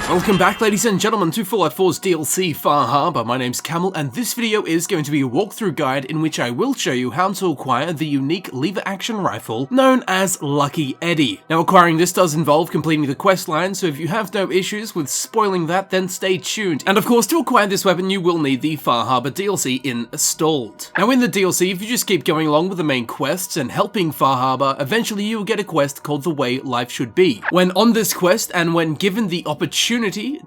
Welcome back, ladies and gentlemen, to Fallout 4's DLC Far Harbor. My name's Camel, and this video is going to be a walkthrough guide in which I will show you how to acquire the unique lever-action rifle known as Lucky Eddie. Now, acquiring this does involve completing the quest line, so if you have no issues with spoiling that, then stay tuned. And of course, to acquire this weapon, you will need the Far Harbor DLC installed. Now, in the DLC, if you just keep going along with the main quests and helping Far Harbor, eventually you will get a quest called The Way Life Should Be. When on this quest, and when given the opportunity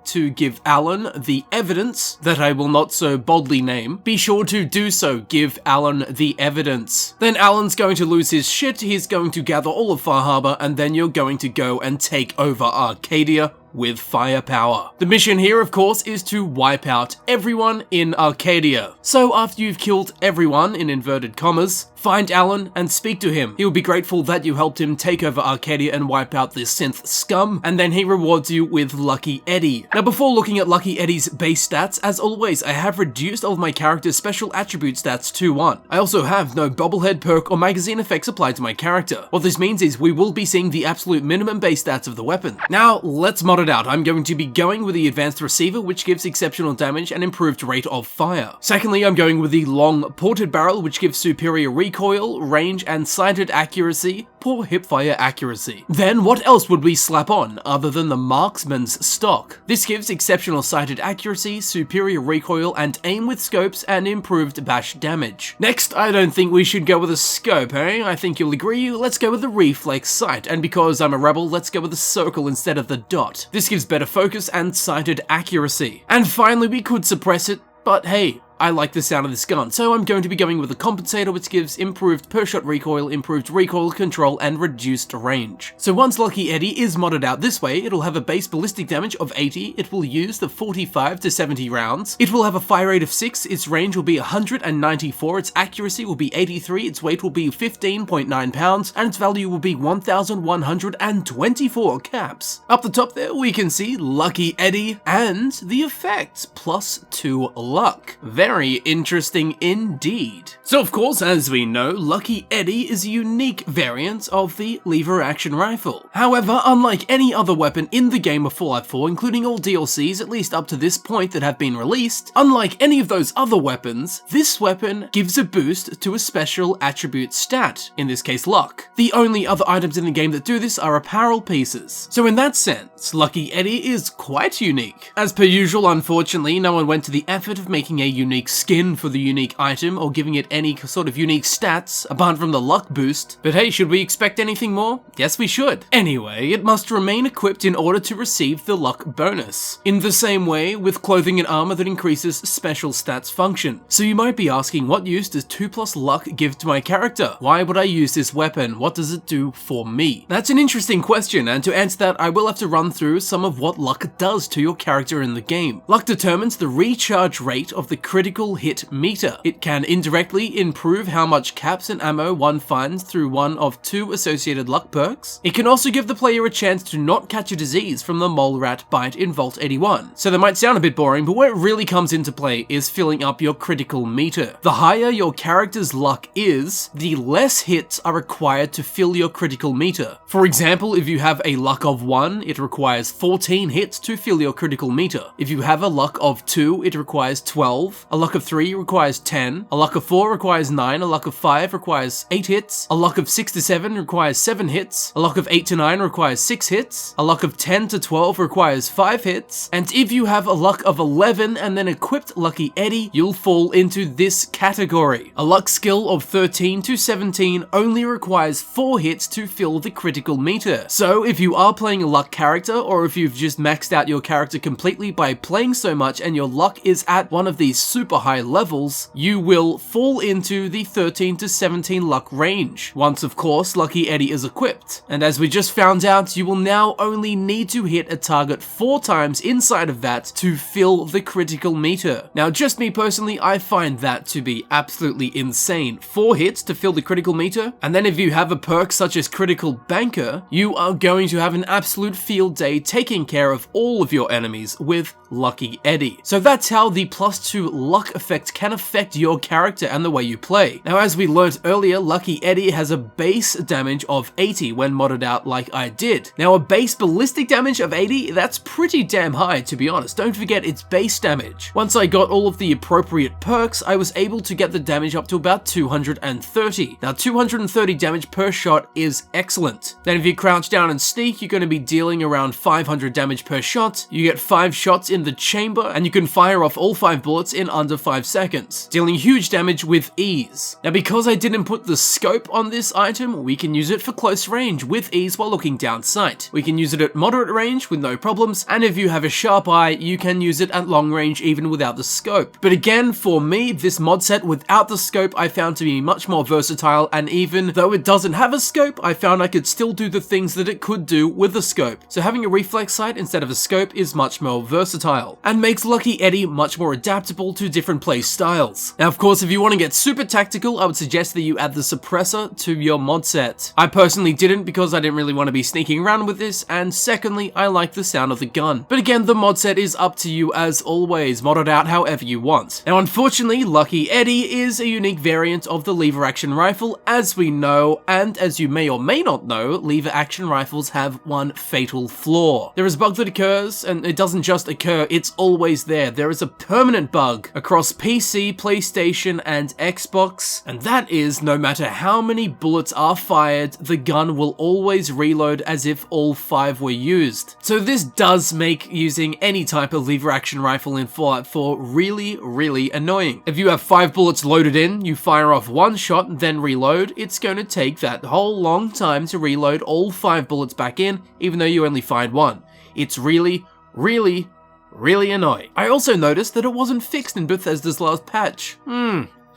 to give Alan the evidence that I will not so boldly name, be sure to do so. Give Alan the evidence. Then Alan's going to lose his shit, he's going to gather all of Far Harbor, and then you're going to go and take over Arcadia with firepower. The mission here, of course, is to wipe out everyone in Arcadia. So after you've killed everyone, in inverted commas, find Alan and speak to him. He'll be grateful that you helped him take over Arcadia and wipe out the synth scum, and then he rewards you with Lucky Eddie. Now, before looking at Lucky Eddie's base stats, as always, I have reduced all of my character's special attribute stats to 1. I also have no bobblehead perk or magazine effects applied to my character. What this means is we will be seeing the absolute minimum base stats of the weapon. Now, let's mod it out. I'm going to be going with the advanced receiver, which gives exceptional damage and improved rate of fire. Secondly, I'm going with the long ported barrel, which gives superior recoil, range, and sighted accuracy, poor hipfire accuracy. Then what else would we slap on other than the marksman's stock? This gives exceptional sighted accuracy, superior recoil, and aim with scopes, and improved bash damage. Next, I don't think we should go with a scope, eh? I think you'll agree, let's go with the reflex sight, and because I'm a rebel, let's go with the circle instead of the dot. This gives better focus and sighted accuracy. And finally, we could suppress it, but hey, I like the sound of this gun, so I'm going to be going with a compensator, which gives improved per-shot recoil, improved recoil control, and reduced range. So once Lucky Eddie is modded out this way, it'll have a base ballistic damage of 80, it will use the 45 to 70 rounds, it will have a fire rate of 6, its range will be 194, its accuracy will be 83, its weight will be 15.9 pounds, and its value will be 1,124 caps. Up the top there, we can see Lucky Eddie and the effects, +2 luck. Very interesting indeed. So of course, as we know, Lucky Eddie is a unique variant of the lever action rifle. However, unlike any other weapon in the game of Fallout 4, including all DLCs at least up to this point that have been released, unlike any of those other weapons, this weapon gives a boost to a special attribute stat, in this case luck. The only other items in the game that do this are apparel pieces. So in that sense, Lucky Eddie is quite unique. As per usual, unfortunately, no one went to the effort of making a unique skin for the unique item or giving it any sort of unique stats apart from the luck boost. But hey, should we expect anything more? Yes, we should. Anyway, it must remain equipped in order to receive the luck bonus. In the same way with clothing and armor that increases special stats function. So you might be asking, what use does 2+ luck give to my character? Why would I use this weapon? What does it do for me? That's an interesting question, and to answer that, I will have to run through some of what luck does to your character in the game. Luck determines the recharge rate of the critical hit meter. It can indirectly improve how much caps and ammo one finds through one of 2 associated luck perks. It can also give the player a chance to not catch a disease from the mole rat bite in Vault 81. So that might sound a bit boring, but where it really comes into play is filling up your critical meter. The higher your character's luck is, the less hits are required to fill your critical meter. For example, if you have a luck of 1, it requires 14 hits to fill your critical meter. If you have a luck of 2, it requires 12, a luck of 3 requires 10, a luck of 4 requires 9, a luck of 5 requires 8 hits, a luck of 6 to 7 requires 7 hits, a luck of 8 to 9 requires 6 hits, a luck of 10 to 12 requires 5 hits, and if you have a luck of 11 and then equipped Lucky Eddie, you'll fall into this category. A luck skill of 13 to 17 only requires 4 hits to fill the critical meter. So if you are playing a luck character, or if you've just maxed out your character completely by playing so much and your luck is at one of these super high levels, you will fall into the 13 to 17 luck range, once of course Lucky Eddie is equipped. And as we just found out, you will now only need to hit a target 4 times inside of that to fill the critical meter. Now just me personally, I find that to be absolutely insane. 4 hits to fill the critical meter, and then if you have a perk such as Critical Banker, you are going to have an absolute field day taking care of all of your enemies with Lucky Eddie. So that's how the +2 luck effect can affect your character and the way you play. Now, as we learnt earlier, Lucky Eddie has a base damage of 80 when modded out like I did. Now, a base ballistic damage of 80, that's pretty damn high, to be honest. Don't forget it's base damage. Once I got all of the appropriate perks, I was able to get the damage up to about 230. Now, 230 damage per shot is excellent. Then if you crouch down and sneak, you're going to be dealing around 500 damage per shot. You get 5 shots in the chamber, and you can fire off all 5 bullets in under 5 seconds, dealing huge damage with ease. Now, because I didn't put the scope on this item, we can use it for close range with ease while looking down sight. We can use it at moderate range with no problems, and if you have a sharp eye, you can use it at long range even without the scope. But again, for me, this mod set without the scope I found to be much more versatile, and even though it doesn't have a scope, I found I could still do the things that it could do with a scope. So having a reflex sight instead of a scope is much more versatile, and makes Lucky Eddie much more adaptable to different play styles. Now, of course, if you want to get super tactical, I would suggest that you add the suppressor to your mod set. I personally didn't because I didn't really want to be sneaking around with this, and secondly, I like the sound of the gun. But again, the mod set is up to you as always, mod it out however you want. Now, unfortunately, Lucky Eddie is a unique variant of the lever action rifle, as we know, and as you may or may not know, lever action rifles have one fatal flaw. There is a bug that occurs, and it doesn't just occur, it's always there. There is a permanent bug across PC, PlayStation, and Xbox, and that is no matter how many bullets are fired, the gun will always reload as if all 5 were used. So this does make using any type of lever action rifle in Fallout 4 really, really annoying. If you have 5 bullets loaded in, you fire off 1 shot, then reload, it's going to take that whole long time to reload all 5 bullets back in, even though you only fired 1. It's really, really, really annoying. I also noticed that it wasn't fixed in Bethesda's last patch.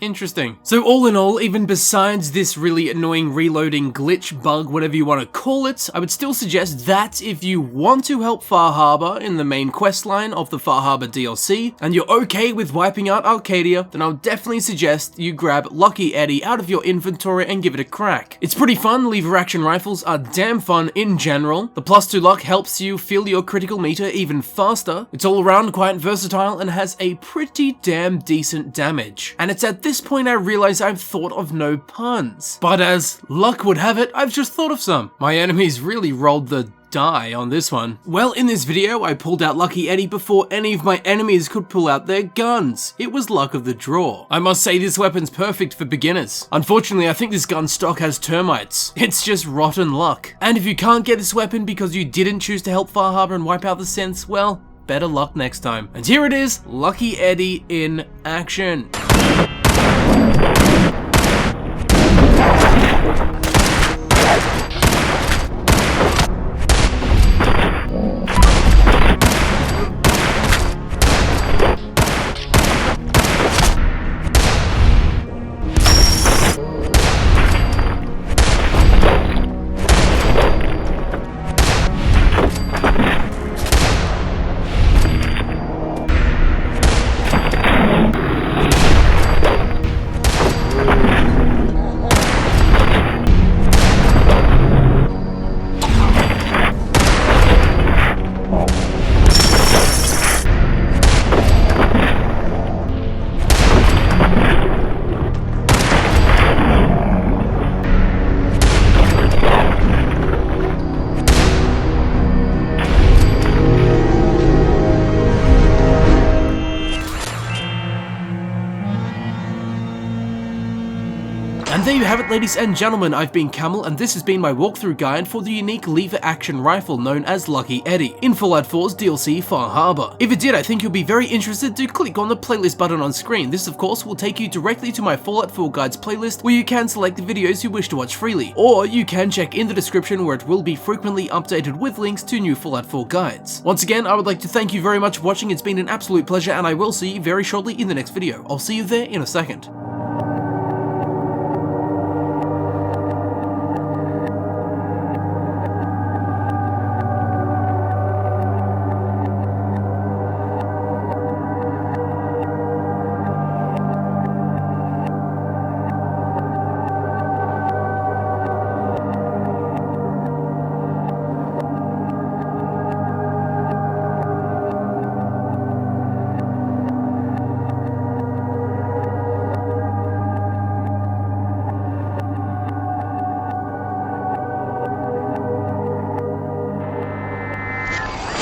Interesting. So all in all, even besides this really annoying reloading glitch, bug, whatever you want to call it, I would still suggest that if you want to help Far Harbor in the main questline of the Far Harbor DLC, and you're okay with wiping out Arcadia, then I would definitely suggest you grab Lucky Eddie out of your inventory and give it a crack. It's pretty fun, lever action rifles are damn fun in general. The +2 luck helps you fill your critical meter even faster. It's all around quite versatile and has a pretty damn decent damage. And it's at this point I realize I've thought of no puns. But as luck would have it, I've just thought of some. My enemies really rolled the die on this one. Well, in this video, I pulled out Lucky Eddie before any of my enemies could pull out their guns. It was luck of the draw. I must say this weapon's perfect for beginners. Unfortunately, I think this gun stock has termites. It's just rotten luck. And if you can't get this weapon because you didn't choose to help Far Harbor and wipe out the sense, well, better luck next time. And here it is, Lucky Eddie in action. And there you have it, ladies and gentlemen, I've been Camel, and this has been my walkthrough guide for the unique lever action rifle known as Lucky Eddie in Fallout 4's DLC Far Harbor. If it did, I think you'll be very interested to click on the playlist button on screen. This of course will take you directly to my Fallout 4 guides playlist where you can select the videos you wish to watch freely, or you can check in the description where it will be frequently updated with links to new Fallout 4 guides. Once again, I would like to thank you very much for watching. It's been an absolute pleasure, and I will see you very shortly in the next video. I'll see you there in a second.